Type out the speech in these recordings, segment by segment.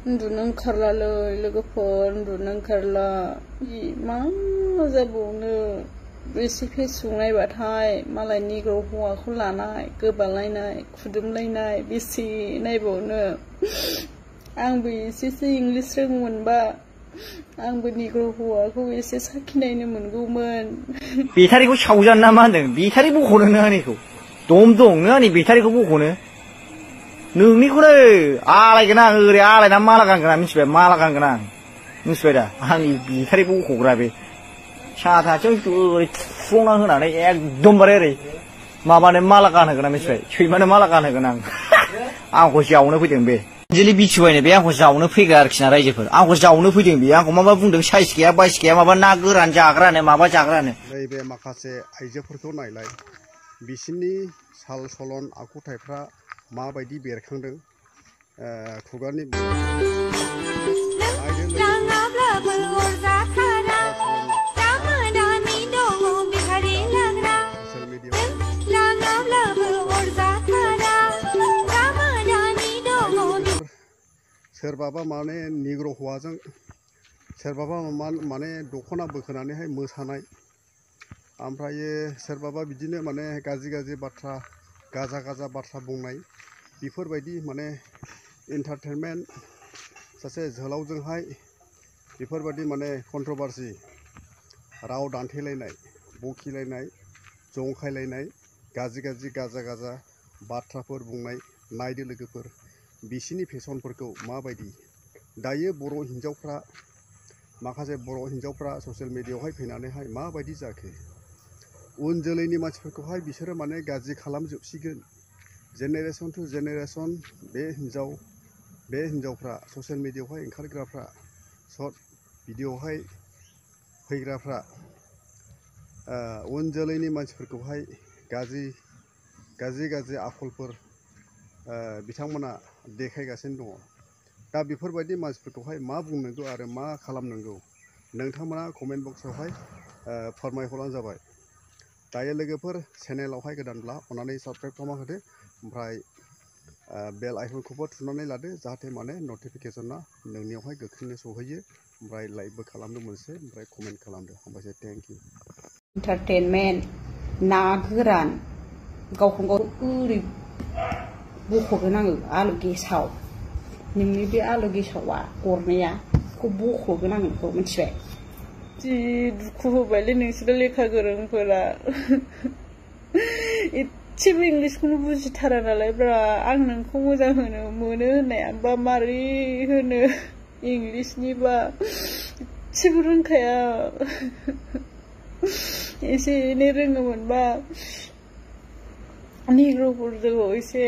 उन्दुनो ओंखारलालै लोगोफोर उन्दुनो ओंखारला मा जाबावनो बेसे फेसबुक नायबाथाय मालायनि हौवाखौ लानाय गोबालायनाय खुदुमलायनाय बेसे नायबावनो आंबो एसेसो इंलिस रोंगौमोनबा आंबो निग्र' हौवाखौ एसे साखिनायनो मोनगौमोन बेटारिखौ सावजानो ना मा होनदों बेटारि बख'नो नों आंनिखौ दम दं नों आंनि बेटारिखौ बख'नो नोंनिखौनो आलायगोन आं ओरै आलायना माला गानगोन आं मिथिबाय माला गानगोन आं मिथिबाय दा आंनि बेटारि बख'ग्रा बे साथाजों ओरै थुफ्लंना होनानै एकदमबारे ओरै माबानो माला गानहोगोन आं मिथिबाय सैमानो माला गानहोगोन आं आंखौ जावनो फैदों बे दिनै बिथिबायनो बे आंखौ जावनो फैगा आरोखि ना रायजोफोर आंखौ जावनो फैदों बे आंखौ माबा बुंदों साइज गैया बाइस गैया माबा ना गोरान जाग्रानो माबा जाग्रानो नैबे माखासे आइजोफोरखौ नायलाय बिसिनि साल सलन आखुथायफ्रा माबायदि बेरखांदों खुगानि सोरबाबा माने निग्र' हौवाजों सोरबाबा माने दख'ना बोखोनानैहाय मोसानाय ओमफ्रायो सोरबाबा बिदिनो माने गाज्रि बाथ्रा गाजा बाथ्रा बुंनाय बेफोरबायदि माने एन्टारटेनमेन्ट सासे जोहोलावजोंहाय बेफोरबायदि माने कन्ट्रभार्सि राव दान्थेलायनाय बखिलायनाय जंखायलायनाय गाज्रि गाजा बाथ्राफोर बुंनाय नायदो लोगोफोर बिसिनि फेसनफोरखौ माबायदि दायो माखासे बर' हिन्जावफ्रा ससियेल मिडियायावहाय फैनानैहाय माबायदि जाखो उन जोलैनि मानसिफोरखौहाय बिसोरो माने गाज्रि खालामजोबसिगोन जेनेरेसन टु जेनेरेसन बे हिन्जावफ्रा ससियेल मिडियायावहाय ओंखारग्राफ्रा सर्ट भिडिअ'आवहाय फैग्राफ्रा उन जोलैनि मानसिफोरखौहाय गाज्रि आखलफोर बिथांमोना देखायगासिनो दङ दा बेफोरबायदि मानसिफोरखौहाय मा बुंनांगौ आरो मा खालामनांगौ नोंथांमोना कमेन्ट बक्सआवहाय फोरमायहरबानो जाबाय दायो लोगोफोर चेनेलावहाय गोदानब्ला अन्नानै साबस्क्राइब खालामना होदो ओमफ्राय बेल आइकनखौबो थुनानै लादो जाहाथे माने नटिफिकेसना नोंनियावहाय गोख्रैनो सहैयो ओमफ्राय लाइकबो खालामदो मोनसे ओमफ्राय कमेन्ट खालामदो हामबायसै थेंक इउ एन्टारटेनमेन्ट ना गोरान गावखौ गाव ओरै बख'गोन आङो आलु गेसाव नोंनि बे आलु गेसावा गरनाया बेखौ बख'गोन आं बेखौ मिथिबाय जि दुखु होबायलै नोंसोरो लेखा गोरोंफोरा एसेबो इंलिसखौनो बुजिथारा नालाय ब्रा आं नोंखौ मोजां मोनो होननायाबा मारै होनो इंलिसनिबा एसेबो रोंखाया एसे एनै रोङोमोनबा निग्र'फोरखौ एसे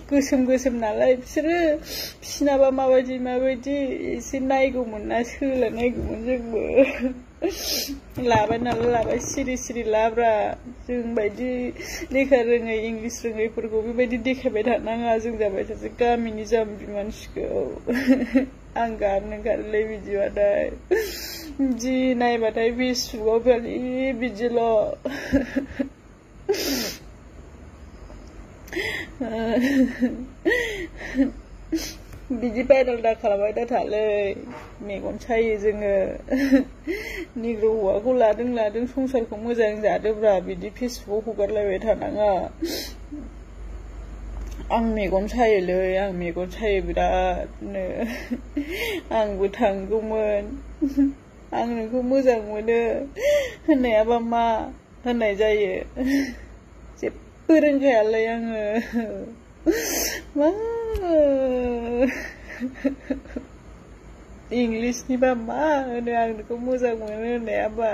गोसोम नालाय बिसिनाबा माबायदि एसे नायगौमोन ना सोलोंनायगौमोन जोंबो लाबाय सिरि लाब्रा जों बायदि लेखा रोङै इंलिस रोङैफोरखौ बेबायदि देखायबाय थानाङा जों जाबाय सासे गामिनि जाम्बि मानसिखौ आं गारनो ओंखारोलै बिदिबाथाय जि नायबाथाय फेसबुकआव खालि बिदिल' बिदि भाइरेल दा खालामबाय दा थालै मेगन सायो जोङो निग्र' हौवाखौ लादों संसारखौ मोजां जादोब्रा बिदि फेसबुकआव हगारलायबाय थानाङा आं मेगन सायो बिरादनो आंबो थांगौमोन आं नोंखौ मोजां मोनो होननायाबा मा होननाय जायो जेबो रोंखायालै आङो मा इंलिसनिबा मा होनो आं नोंखौ मोजां मोनो होननायाबा